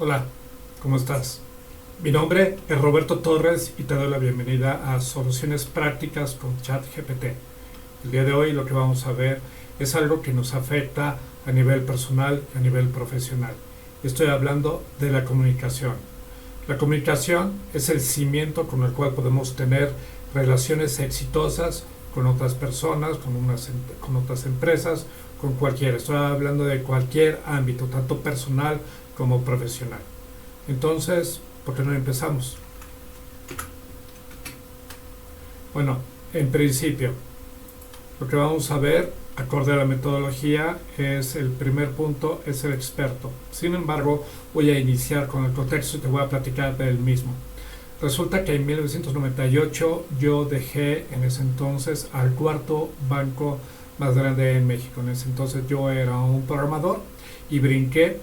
Hola, ¿cómo estás? Mi nombre es Roberto Torres y te doy la bienvenida a Soluciones Prácticas con ChatGPT. El día de hoy lo que vamos a ver es algo que nos afecta a nivel personal y a nivel profesional. Estoy hablando de la comunicación. La comunicación es el cimiento con el cual podemos tener relaciones exitosas con otras personas, con otras empresas, con cualquiera. Estoy hablando de cualquier ámbito, tanto personal como profesional. Entonces, ¿por qué no empezamos? Bueno, en principio, lo que vamos a ver, acorde a la metodología, es el primer punto, es el experto. Sin embargo, voy a iniciar con el contexto y te voy a platicar del mismo. Resulta que en 1998 yo dejé en ese entonces al cuarto banco más grande en México. En ese entonces yo era un programador y brinqué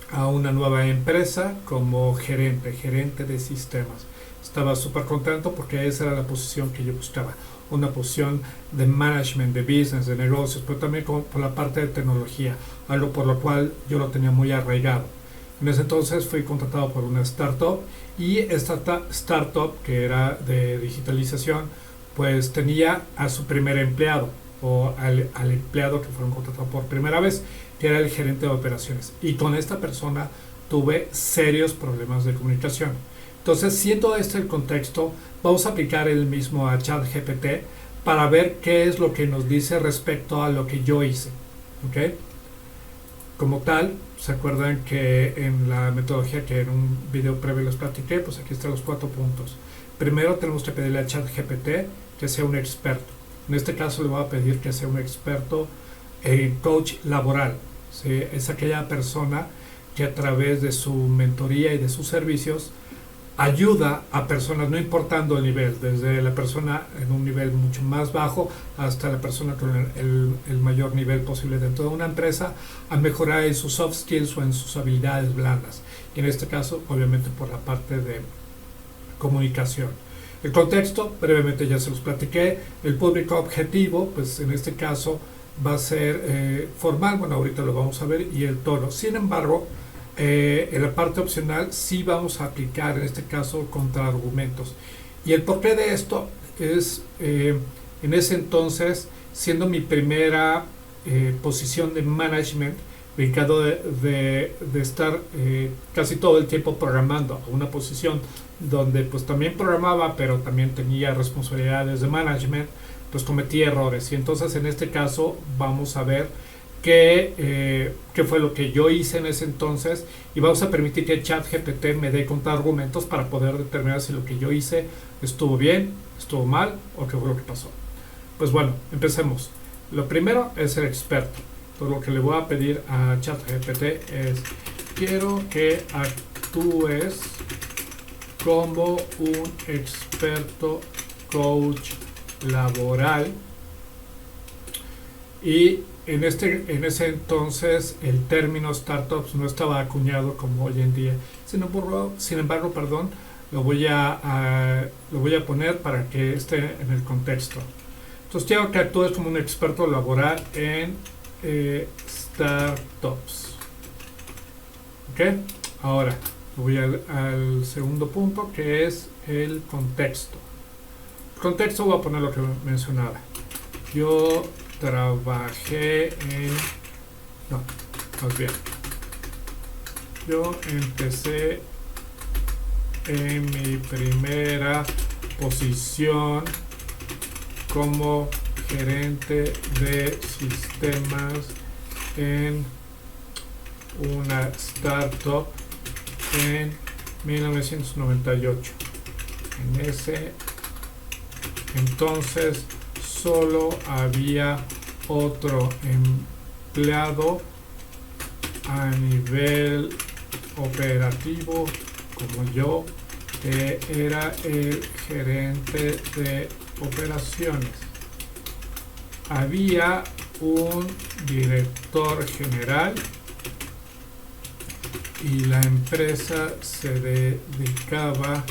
a una nueva empresa como gerente de sistemas. Estaba súper contento porque esa era la posición que yo buscaba, una posición de management, de business, de negocios, pero también por la parte de tecnología, algo por lo cual yo lo tenía muy arraigado. En ese entonces fui contratado por una startup y esta startup, que era de digitalización, pues tenía a su primer empleado o al empleado que fueron contratados por primera vez, que era el gerente de operaciones. Y con esta persona tuve serios problemas de comunicación. Entonces, siendo este el contexto, vamos a aplicar el mismo a ChatGPT para ver qué es lo que nos dice respecto a lo que yo hice. ¿Ok? Como tal, ¿se acuerdan que en la metodología que en un video previo les platiqué? Pues aquí están los 4 puntos. Primero tenemos que pedirle a ChatGPT que sea un experto. En este caso le voy a pedir que sea un experto en coach laboral. ¿Sí? Es aquella persona que a través de su mentoría y de sus servicios ayuda a personas, no importando el nivel, desde la persona en un nivel mucho más bajo hasta la persona con el mayor nivel posible dentro de una empresa, a mejorar en sus soft skills o en sus habilidades blandas. Y en este caso, obviamente, por la parte de comunicación. El contexto, brevemente ya se los platiqué. El público objetivo, pues en este caso va a ser formal, bueno, ahorita lo vamos a ver, y el tono. Sin embargo, en la parte opcional sí vamos a aplicar en este caso contraargumentos. Y el porqué de esto es, en ese entonces, siendo mi primera posición de management, brincado de estar casi todo el tiempo programando a una posición donde pues también programaba, pero también tenía responsabilidades de management, pues cometí errores. Y entonces en este caso vamos a ver qué fue lo que yo hice en ese entonces, y vamos a permitir que ChatGPT me dé contraargumentos para poder determinar si lo que yo hice estuvo bien, estuvo mal o qué fue lo que pasó. Pues bueno, empecemos. Lo primero es el experto. Entonces lo que le voy a pedir a ChatGPT es: quiero que actúes como un experto coach laboral. Y en ese entonces el término startups no estaba acuñado como hoy en día. Sin embargo, perdón, lo voy a poner para que esté en el contexto. Entonces quiero que actúes como un experto laboral en startups. ¿Ok? Ahora voy al segundo punto, que es el contexto. El contexto voy a poner lo que mencionaba. Yo trabajé más bien, yo empecé en mi primera posición como gerente de sistemas en una startup en 1998. En ese entonces solo había otro empleado a nivel operativo como yo, que era el gerente de operaciones. Había un director general y la empresa se dedicaba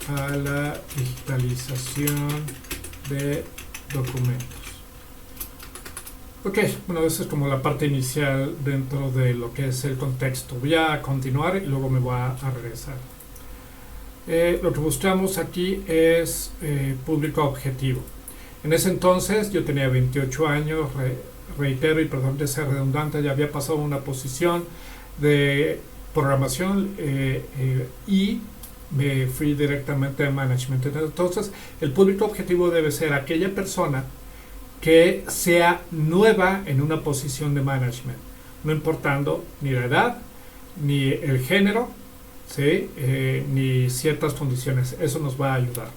a la digitalización de documentos. Ok, bueno, esa es como la parte inicial dentro de lo que es el contexto. Voy a continuar y luego me voy a regresar. Lo que buscamos aquí es público objetivo. En ese entonces yo tenía 28 años, reitero y perdón de ser redundante, ya había pasado una posición de programación y me fui directamente a management. Entonces el público objetivo debe ser aquella persona que sea nueva en una posición de management, no importando ni la edad, ni el género, ¿sí? Ni ciertas condiciones. Eso nos va a ayudar.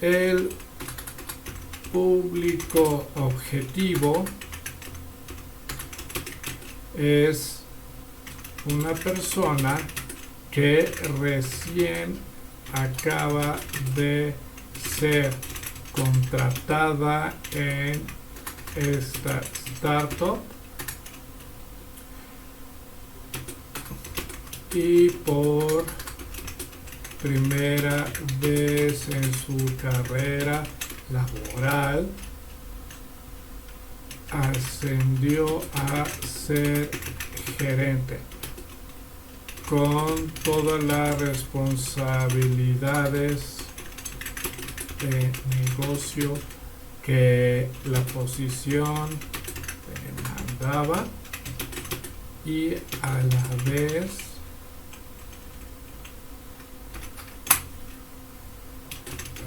El público objetivo es una persona que recién acaba de ser contratada en esta startup y por primera vez en su carrera laboral ascendió a ser gerente con todas las responsabilidades de negocio que la posición demandaba y a la vez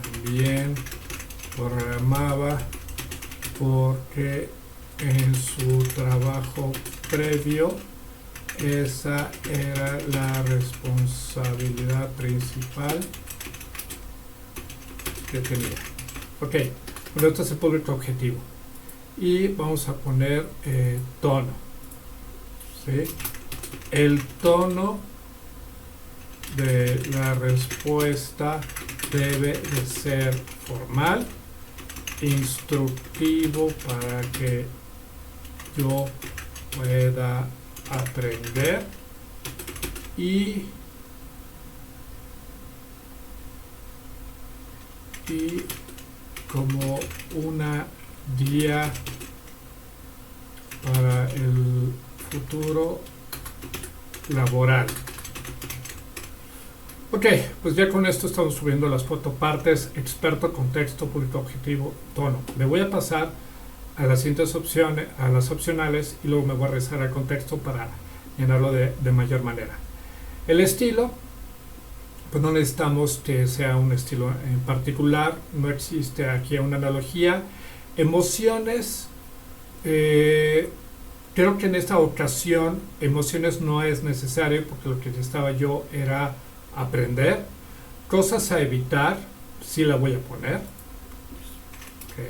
también programaba porque en su trabajo previo esa era la responsabilidad principal que tenía. Ok, bueno, este es el público objetivo y vamos a poner tono, ¿sí? El tono de la respuesta debe de ser formal, instructivo para que yo pueda aprender y como una guía para el futuro laboral. Ok, pues ya con esto estamos subiendo las fotopartes: experto, contexto, público objetivo, tono. Me voy a pasar a las siguientes opciones, a las opcionales, y luego me voy a regresar al contexto para llenarlo de mayor manera. El estilo, pues no necesitamos que sea un estilo en particular, no existe aquí una analogía. Emociones, creo que en esta ocasión emociones no es necesario porque lo que necesitaba yo era aprender. Cosas a evitar, sí la voy a poner. Okay.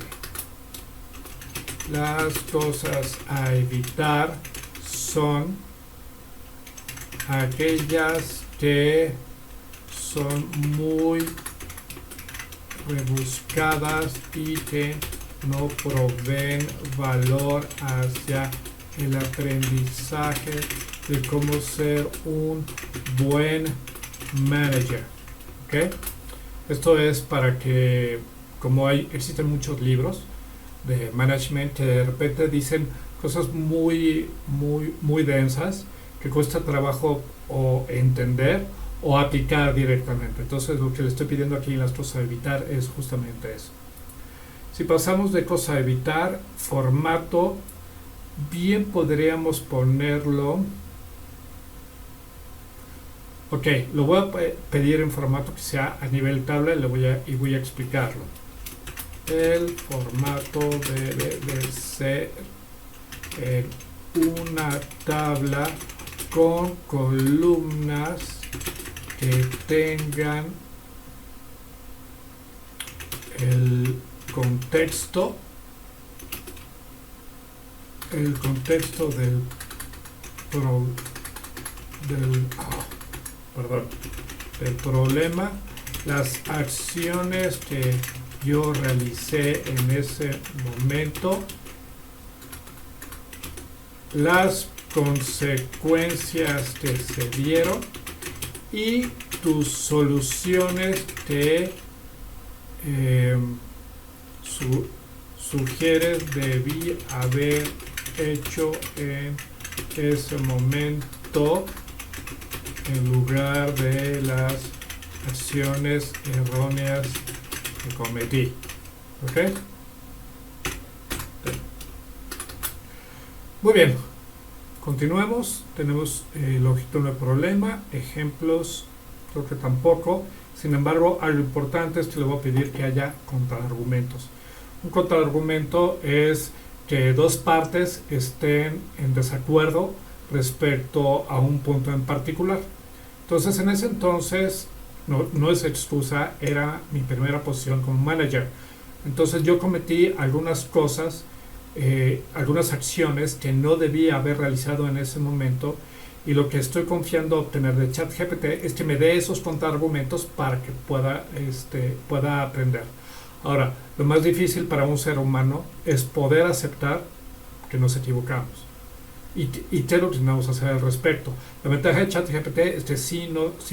Las cosas a evitar son aquellas que son muy rebuscadas y que no proveen valor hacia el aprendizaje de cómo ser un buen manager. ¿Okay? Esto es para que, como existen muchos libros de management que de repente dicen cosas muy densas que cuesta trabajo o entender o aplicar directamente. Entonces lo que le estoy pidiendo aquí en las cosas a evitar es justamente eso. Si pasamos de cosa a evitar, formato, bien podríamos ponerlo. Ok, lo voy a pedir en formato que sea a nivel tabla y voy a explicarlo. El formato debe de ser una tabla con columnas que tengan el contexto del problema, las acciones que yo realicé en ese momento, las consecuencias que se dieron y tus soluciones que sugieres debí haber hecho en ese momento en lugar de las acciones erróneas que cometí? ¿Ok? Muy bien, continuemos. Tenemos longitud de problema, ejemplos, creo que tampoco. Sin embargo, algo importante es que le voy a pedir que haya contraargumentos. Un contraargumento es que dos partes estén en desacuerdo respecto a un punto en particular. Entonces, en ese entonces, no es excusa, era mi primera posición como manager. Entonces, yo cometí algunas cosas, algunas acciones que no debía haber realizado en ese momento, y lo que estoy confiando obtener de ChatGPT es que me dé esos contraargumentos para que pueda aprender. Ahora, lo más difícil para un ser humano es poder aceptar que nos equivocamos. ¿Y qué es lo que tenemos que hacer al respecto? La ventaja de ChatGPT es que sí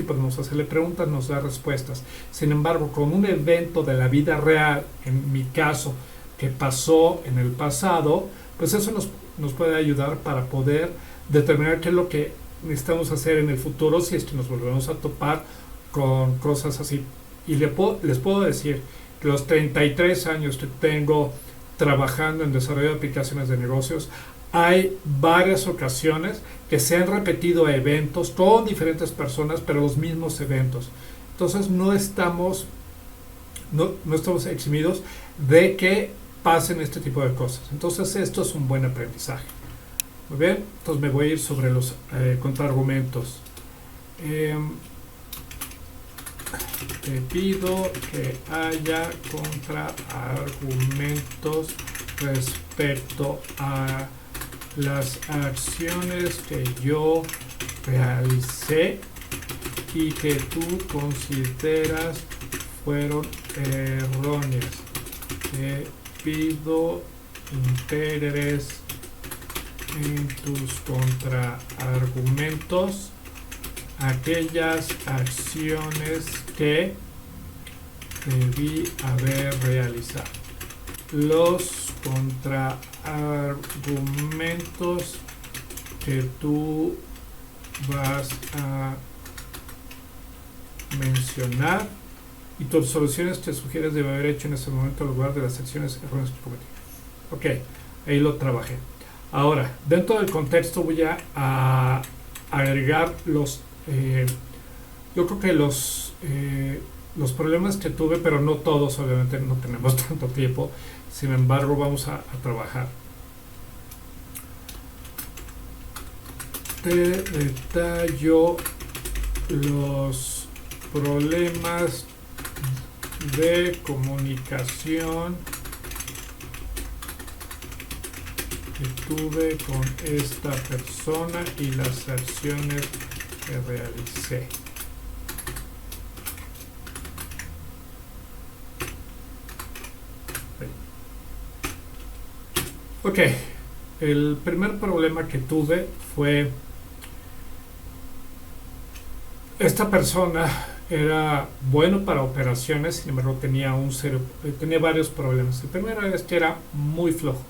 podemos hacerle preguntas, nos da respuestas. Sin embargo, con un evento de la vida real, en mi caso, que pasó en el pasado, pues eso nos puede ayudar para poder determinar qué es lo que necesitamos hacer en el futuro si es que nos volvemos a topar con cosas así. Y les puedo decir que los 33 años que tengo trabajando en desarrollo de aplicaciones de negocios, hay varias ocasiones que se han repetido eventos con diferentes personas, pero los mismos eventos. Entonces no estamos eximidos de que pasen este tipo de cosas. Entonces esto es un buen aprendizaje. Muy bien, entonces me voy a ir sobre los contraargumentos. Te pido que haya contraargumentos respecto a las acciones que yo realicé y que tú consideras fueron erróneas. Te pido integres en tus contraargumentos aquellas acciones que debí haber realizado. Los contraargumentos que tú vas a mencionar y tus soluciones que sugieres debe haber hecho en ese momento en lugar de las acciones erróneas que cometí. Ok, ahí lo trabajé. Ahora, dentro del contexto voy a agregar yo creo que los problemas que tuve, pero no todos, obviamente no tenemos tanto tiempo. Sin embargo, vamos a trabajar. Te detallo los problemas de comunicación que tuve con esta persona y las acciones que realicé. Ok, el primer problema que tuve fue esta persona era bueno para operaciones, sin embargo tenía varios problemas. El primero es que era muy flojo,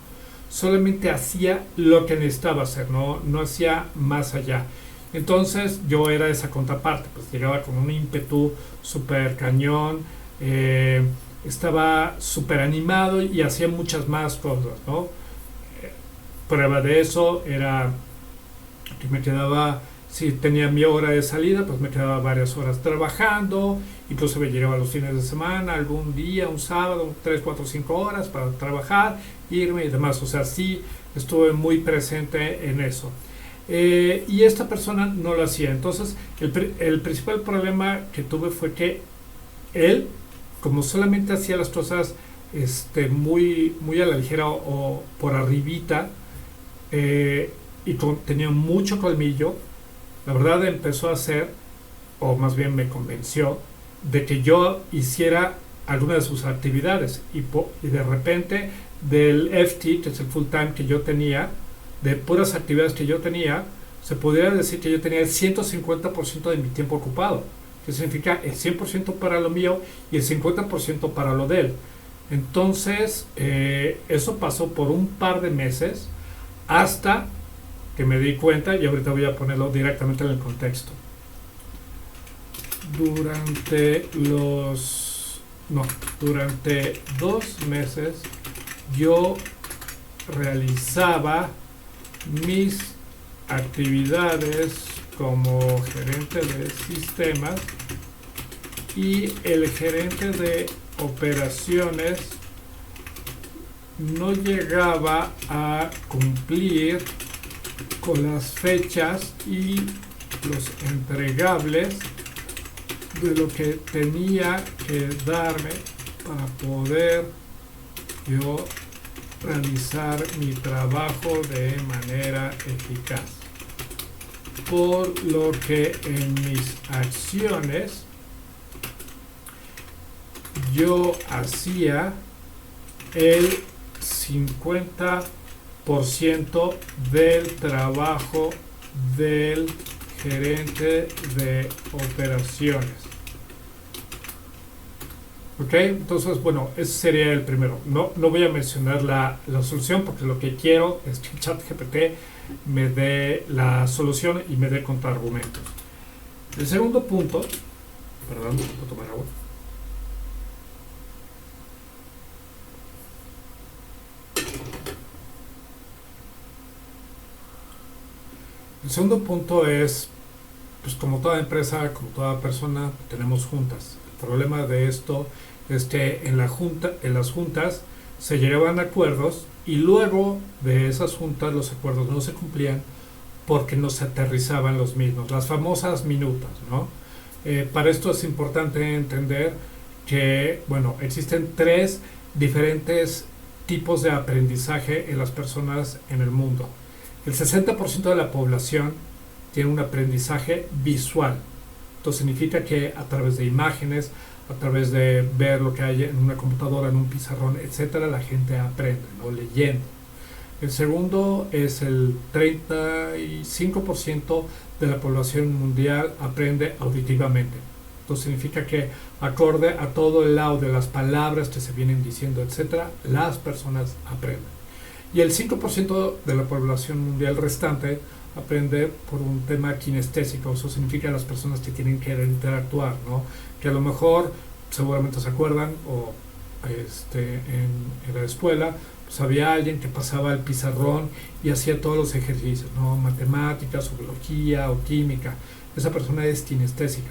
solamente hacía lo que necesitaba hacer, no hacía más allá. Entonces yo era esa contraparte, pues llegaba con un ímpetu súper cañón, estaba súper animado y hacía muchas más cosas, ¿no? Prueba de eso era que me quedaba, si tenía mi hora de salida, pues me quedaba varias horas trabajando, incluso me llegaba los fines de semana, algún día, un sábado, 3, 4, 5 horas para trabajar, irme y demás. O sea, sí estuve muy presente en eso. Y esta persona no lo hacía. Entonces, el principal problema que tuve fue que él, como solamente hacía las cosas muy, muy a la ligera o por arribita, y tenía mucho colmillo, la verdad empezó a hacer, o más bien me convenció, de que yo hiciera alguna de sus actividades y de repente del FT, que es el full time que yo tenía, de puras actividades que yo tenía, se podría decir que yo tenía el 150% de mi tiempo ocupado, que significa el 100% para lo mío y el 50% para lo de él. Entonces, eso pasó por un par de meses hasta que me di cuenta, y ahorita voy a ponerlo directamente en el contexto. Durante 2 meses yo realizaba mis actividades como gerente de sistemas y el gerente de operaciones no llegaba a cumplir con las fechas y los entregables de lo que tenía que darme para poder yo realizar mi trabajo de manera eficaz. Por lo que en mis acciones yo hacía el 50% del trabajo del gerente de operaciones. ¿Ok? Entonces, bueno, ese sería el primero. No voy a mencionar la solución porque lo que quiero es que ChatGPT me dé la solución y me dé contraargumentos. El segundo punto, perdón, voy a tomar agua. El segundo punto es, pues como toda empresa, como toda persona, tenemos juntas. El problema de esto es que en las juntas se llegaban a acuerdos y luego de esas juntas los acuerdos no se cumplían porque no se aterrizaban los mismos, las famosas minutas, ¿no? Para esto es importante entender que, bueno, existen 3 diferentes tipos de aprendizaje en las personas en el mundo. El 60% de la población tiene un aprendizaje visual. Esto significa que a través de imágenes, a través de ver lo que hay en una computadora, en un pizarrón, etcétera, la gente aprende, ¿no? Leyendo. El segundo es el 35% de la población mundial aprende auditivamente. Esto significa que acorde a todo el audio, las palabras que se vienen diciendo, etcétera, las personas aprenden. Y el 5% de la población mundial restante aprende por un tema kinestésico. Eso significa las personas que tienen que interactuar, ¿no? Que a lo mejor, seguramente se acuerdan, o en la escuela, pues había alguien que pasaba el pizarrón y hacía todos los ejercicios, ¿no? Matemáticas, o biología, o química. Esa persona es kinestésica.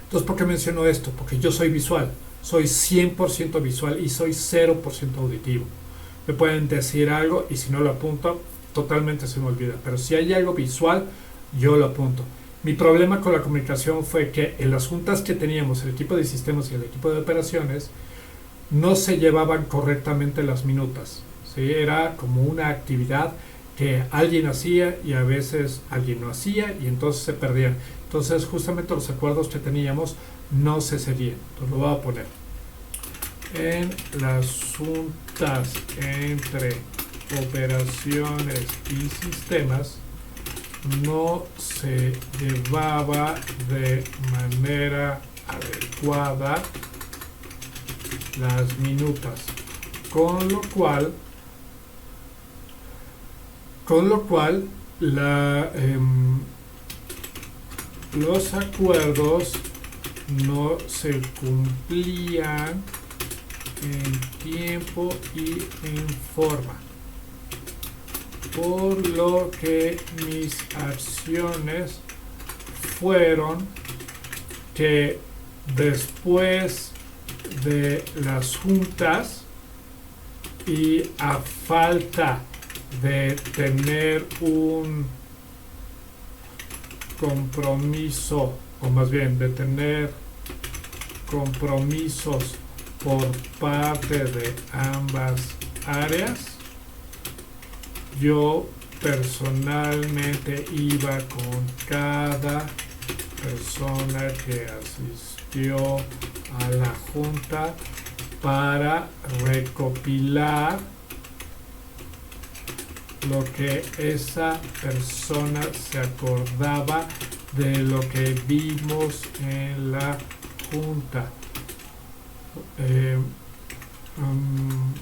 Entonces, ¿por qué menciono esto? Porque yo soy visual. Soy 100% visual y soy 0% auditivo. Me pueden decir algo y si no lo apunto, totalmente se me olvida. Pero si hay algo visual, yo lo apunto. Mi problema con la comunicación fue que en las juntas que teníamos, el equipo de sistemas y el equipo de operaciones, no se llevaban correctamente las minutas, ¿sí? Era como una actividad que alguien hacía y a veces alguien no hacía y entonces se perdían. Entonces justamente los acuerdos que teníamos no se seguían. Entonces lo voy a poner. En las juntas entre operaciones y sistemas no se llevaba de manera adecuada las minutas, con lo cual los acuerdos no se cumplían en tiempo y en forma, por lo que mis acciones fueron que después de las juntas y a falta de tener un compromiso, o más bien de tener compromisos por parte de ambas áreas, yo personalmente iba con cada persona que asistió a la junta para recopilar lo que esa persona se acordaba de lo que vimos en la junta. um,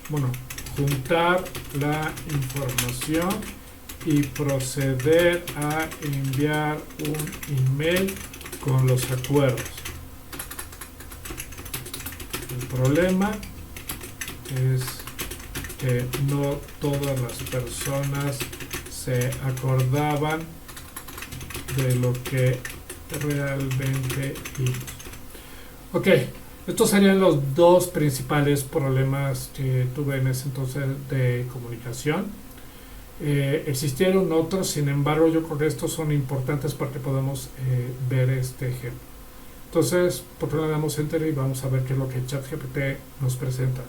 bueno, juntar la información y proceder a enviar un email con los acuerdos. El problema es que no todas las personas se acordaban de lo que realmente vimos. Ok, estos serían los dos principales problemas que tuve en ese entonces de comunicación. Existieron otros, sin embargo, yo creo que estos son importantes para que podamos ver este ejemplo. Entonces, ¿por qué no le damos enter y vamos a ver qué es lo que ChatGPT nos presenta?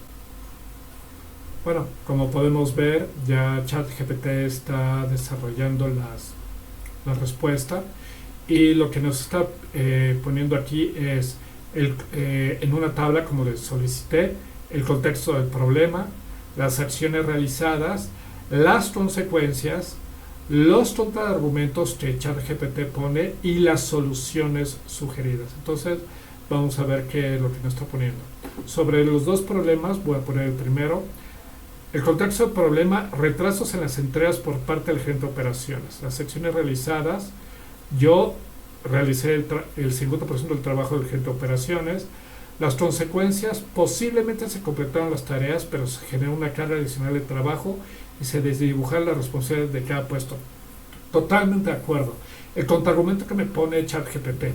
Bueno, como podemos ver, ya ChatGPT está desarrollando la respuesta y lo que nos está poniendo aquí es en una tabla, como les solicité, el contexto del problema, las acciones realizadas, las consecuencias, los contraargumentos que ChatGPT pone y las soluciones sugeridas. Entonces vamos a ver qué es lo que nos está poniendo. Sobre los dos problemas voy a poner el primero. El contexto del problema: retrasos en las entregas por parte del gerente de operaciones. Las acciones realizadas: yo realicé el 50% del trabajo del gerente de operaciones. Las consecuencias: posiblemente se completaron las tareas, pero se generó una carga adicional de trabajo y se desdibujaron las responsabilidades de cada puesto. Totalmente de acuerdo. El contraargumento que me pone ChatGPT: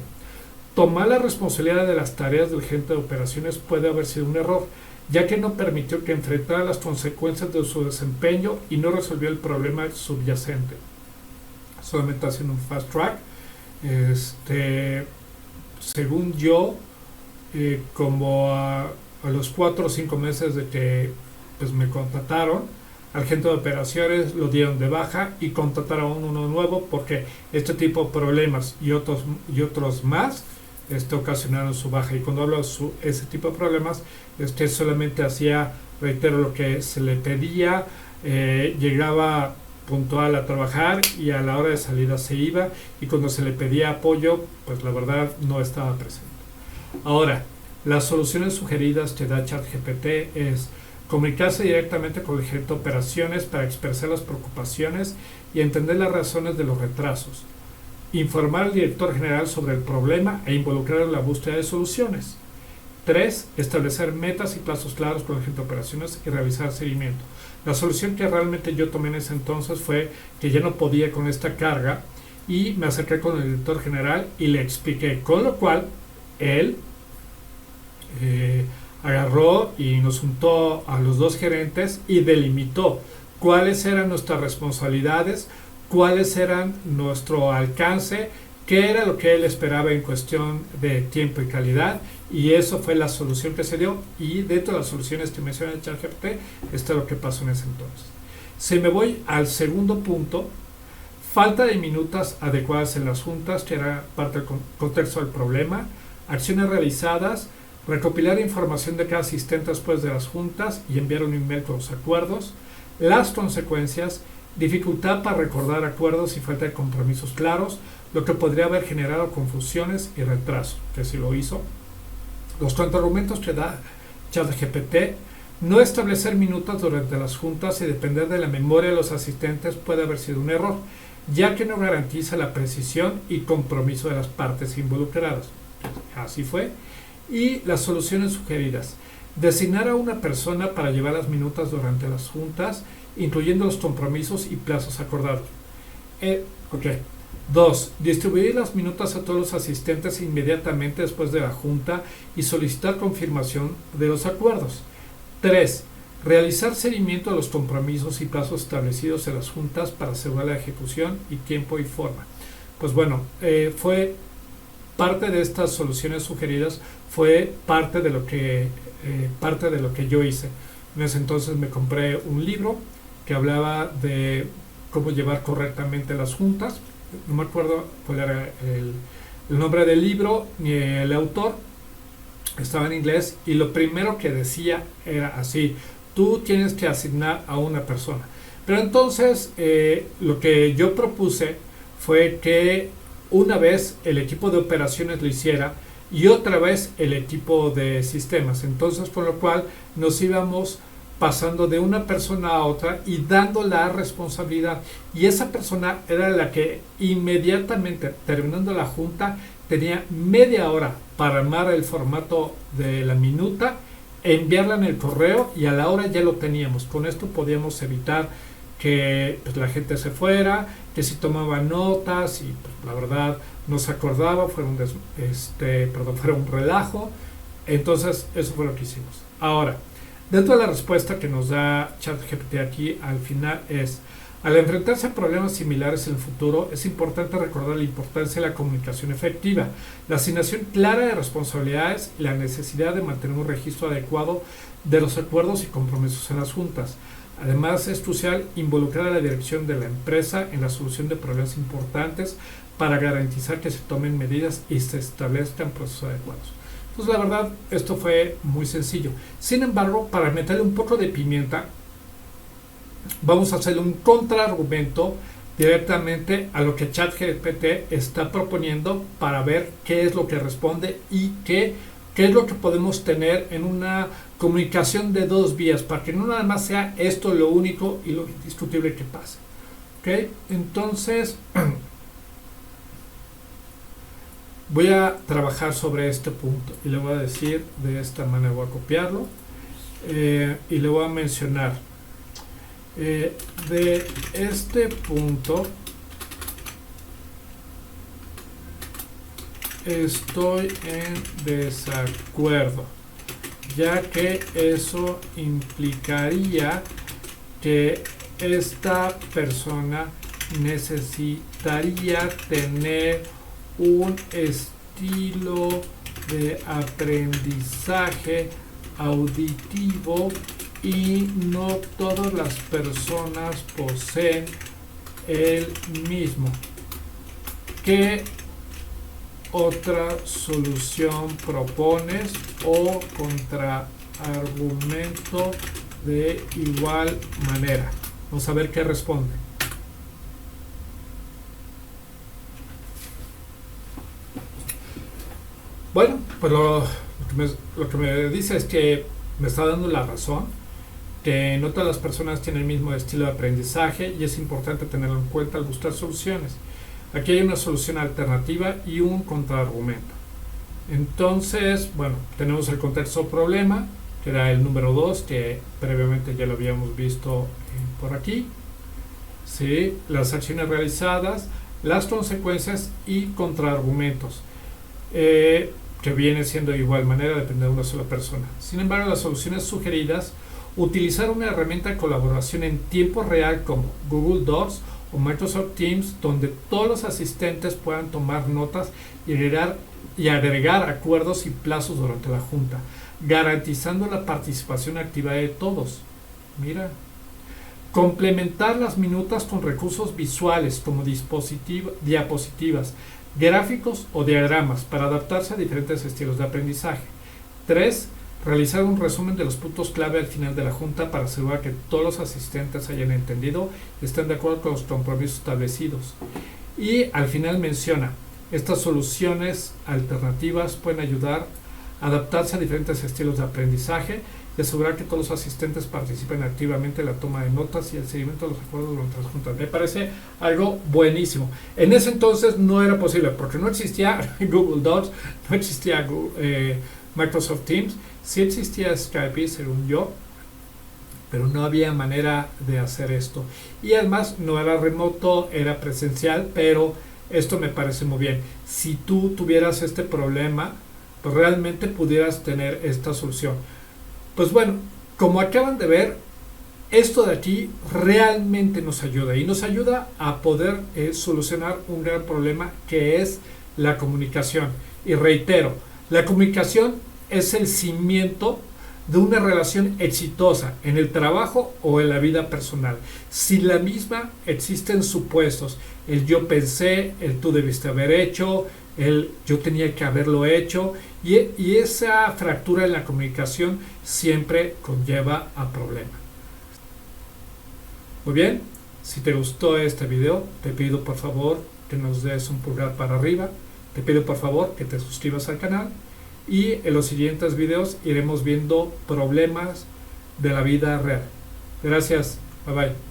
tomar la responsabilidad de las tareas del gerente de operaciones puede haber sido un error, ya que no permitió que enfrentara las consecuencias de su desempeño y no resolvió el problema subyacente. Solamente haciendo un fast track. Según yo, como a los 4 o 5 meses de que pues, me contrataron, al gerente de operaciones lo dieron de baja y contrataron uno nuevo, porque este tipo de problemas y otros más ocasionaron su baja. Y cuando hablo de ese tipo de problemas, solamente hacía, reitero, lo que se le pedía, llegaba puntual a trabajar y a la hora de salida se iba, y cuando se le pedía apoyo, pues la verdad no estaba presente. Ahora, las soluciones sugeridas que da ChatGPT es comunicarse directamente con el gerente de operaciones para expresar las preocupaciones y entender las razones de los retrasos, informar al director general sobre el problema e involucrar en la búsqueda de soluciones. 3. Establecer metas y plazos claros con el gerente de operaciones y realizar seguimiento. La solución que realmente yo tomé en ese entonces fue que ya no podía con esta carga y me acerqué con el director general y le expliqué, con lo cual él agarró y nos juntó a los dos gerentes y delimitó cuáles eran nuestras responsabilidades, cuáles eran nuestro alcance, qué era lo que él esperaba en cuestión de tiempo y calidad, y eso fue la solución que se dio. Y dentro de las soluciones que menciona el ChatGPT, esto es lo que pasó en ese entonces. Si me voy al segundo punto: falta de minutas adecuadas en las juntas, que era parte del contexto del problema. Acciones realizadas: recopilar información de cada asistente después de las juntas y enviar un email con los acuerdos. Las consecuencias: dificultad para recordar acuerdos y falta de compromisos claros, lo que podría haber generado confusiones y retraso, que sí lo hizo. Los contraargumentos que da ChatGPT: no establecer minutos durante las juntas y depender de la memoria de los asistentes puede haber sido un error, ya que no garantiza la precisión y compromiso de las partes involucradas. Así fue. Y las soluciones sugeridas: designar a una persona para llevar las minutas durante las juntas, incluyendo los compromisos y plazos acordados. 2. Distribuir las minutas a todos los asistentes inmediatamente después de la junta y solicitar confirmación de los acuerdos. 3. Realizar seguimiento de los compromisos y plazos establecidos en las juntas para asegurar la ejecución y tiempo y forma. Pues bueno, fue parte de estas soluciones sugeridas, fue parte de lo que yo hice. En ese entonces me compré un libro que hablaba de cómo llevar correctamente las juntas. No me acuerdo cuál era el nombre del libro ni el autor, estaba en inglés, y lo primero que decía era así: tú tienes que asignar a una persona. Pero entonces lo que yo propuse fue que una vez el equipo de operaciones lo hiciera, y otra vez el equipo de sistemas. Entonces, por lo cual nos íbamos pasando de una persona a otra y dando la responsabilidad. Y esa persona era la que inmediatamente, terminando la junta, tenía media hora para armar el formato de la minuta, enviarla en el correo y a la hora ya lo teníamos. Con esto podíamos evitar que pues, la gente se fuera, que si tomaba notas y pues, la verdad no se acordaba, fuera un relajo. Entonces eso fue lo que hicimos. Ahora, dentro de la respuesta que nos da ChatGPT aquí al final es: al enfrentarse a problemas similares en el futuro, es importante recordar la importancia de la comunicación efectiva, la asignación clara de responsabilidades y la necesidad de mantener un registro adecuado de los acuerdos y compromisos en las juntas. Además, es crucial involucrar a la dirección de la empresa en la solución de problemas importantes para garantizar que se tomen medidas y se establezcan procesos adecuados. Entonces, la verdad, esto fue muy sencillo. Sin embargo, para meterle un poco de pimienta, vamos a hacerle un contraargumento directamente a lo que ChatGPT está proponiendo para ver qué es lo que responde y qué es lo que podemos tener en una comunicación de dos vías, para que no nada más sea esto lo único y lo indiscutible que pase. ¿Okay? Entonces, voy a trabajar sobre este punto y le voy a decir de esta manera, voy a copiarlo y le voy a mencionar de este punto estoy en desacuerdo, ya que eso implicaría que esta persona necesitaría tener un estilo de aprendizaje auditivo y no todas las personas poseen el mismo. ¿Qué otra solución propones o contraargumento de igual manera? Vamos a ver qué responde. Bueno, pues lo que me dice es que me está dando la razón, que no todas las personas tienen el mismo estilo de aprendizaje y es importante tenerlo en cuenta al buscar soluciones. Aquí hay una solución alternativa y un contraargumento. Entonces, bueno, tenemos el contexto problema, que era el número 2, que previamente ya lo habíamos visto por aquí. ¿Sí? Las acciones realizadas, las consecuencias y contraargumentos, que viene siendo de igual manera, depende de una sola persona. Sin embargo, las soluciones sugeridas: utilizar una herramienta de colaboración en tiempo real como Google Docs o Microsoft Teams, donde todos los asistentes puedan tomar notas y agregar acuerdos y plazos durante la junta, garantizando la participación activa de todos. Mira. Complementar las minutas con recursos visuales como diapositivas, gráficos o diagramas para adaptarse a diferentes estilos de aprendizaje. 3. Realizar un resumen de los puntos clave al final de la junta para asegurar que todos los asistentes hayan entendido y estén de acuerdo con los compromisos establecidos. Y al final menciona: estas soluciones alternativas pueden ayudar a adaptarse a diferentes estilos de aprendizaje y asegurar que todos los asistentes participen activamente en la toma de notas y el seguimiento de los acuerdos durante las juntas. Me parece algo buenísimo. En ese entonces no era posible porque no existía Google Docs, no existía Microsoft Teams, sí existía Skype, según yo, pero no había manera de hacer esto. Y además no era remoto, era presencial, pero esto me parece muy bien. Si tú tuvieras este problema, pues realmente pudieras tener esta solución. Pues bueno, como acaban de ver, esto de aquí realmente nos ayuda y nos ayuda a poder solucionar un gran problema, que es la comunicación. Y reitero, la comunicación es el cimiento de una relación exitosa en el trabajo o en la vida personal. Sin la misma existen supuestos: el yo pensé, el tú debiste haber hecho, el yo tenía que haberlo hecho, y esa fractura en la comunicación siempre conlleva a problemas. Muy bien, si te gustó este video, te pido por favor que nos des un pulgar para arriba, te pido por favor que te suscribas al canal y en los siguientes videos iremos viendo problemas de la vida real. Gracias, bye bye.